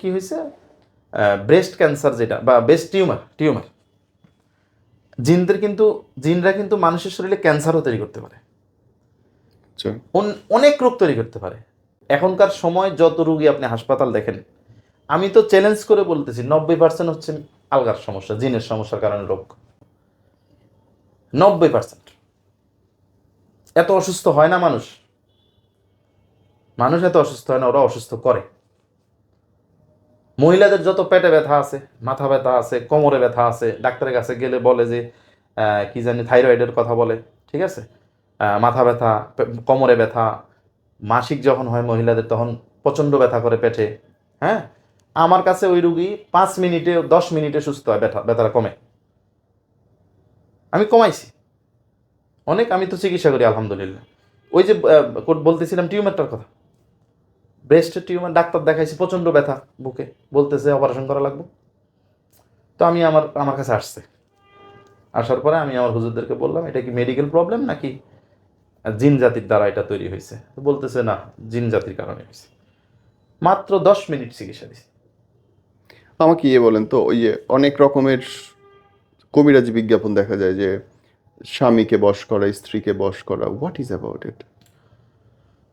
কি হয়েছে, breast cancer যেটা বা ব্রেস্ট টিউমার জিনরা কিন্তু মানুষের শরীরে ক্যান্সারও তৈরি করতে পারে, অনেক রোগ তৈরি করতে পারে। এখনকার সময় যত রোগী আপনি হাসপাতাল দেখেন, আমি তো চ্যালেঞ্জ করে বলতেছি 90% হচ্ছে আলগার সমস্যা, জিনের সমস্যার কারণে রোগ। 90%। এত অসুস্থ হয় না মানুষ এত অসুস্থ হয় না, ওরা অসুস্থ করে। মহিলাদের যত পেটে ব্যথা আছে, মাথা ব্যথা আছে, কোমরে ব্যথা আছে, ডাক্তারের কাছে গেলে বলে যে কি জানি থাইরয়েডের কথা বলে, ঠিক আছে, মাথা ব্যথা, কোমরে ব্যথা, মাসিক যখন হয় মহিলাদের তখন প্রচণ্ড ব্যথা করে পেটে। হ্যাঁ, আমার কাছে ওই রুগী 5 মিনিটে 10 মিনিটে সুস্থ হয়, ব্যথাটা কমে। আমি কমাইছি অনেক, আমি তো চিকিৎসা করি আলহামদুলিল্লাহ। ওই যে বলতেছিলাম টিউমারটার কথা, ব্রেস্টের টিউমার, ডাক্তার দেখাইছি, প্রচণ্ড ব্যথা বুকে, বলতেছে অপারেশন করা লাগবে। তো আমি আমার কাছে আসার পরে আমি আমার হুজুরদেরকে বললাম, এটা কি মেডিকেল প্রবলেম নাকি জিন জাতির দ্বারা এটা তৈরি হয়েছে? বলতেছে না, জিন জাতির কারণে হয়েছে। মাত্র 10 মিনিট চিকিৎসা দিছি। আমাকে বলেন তো, ওই যে অনেক রকমের কবিরাজি বিজ্ঞাপন দেখা যায় যে স্বামীকে বশ করা, স্ত্রীকে বশ করা, হোয়াট ইজ অ্যাবাউট ইট?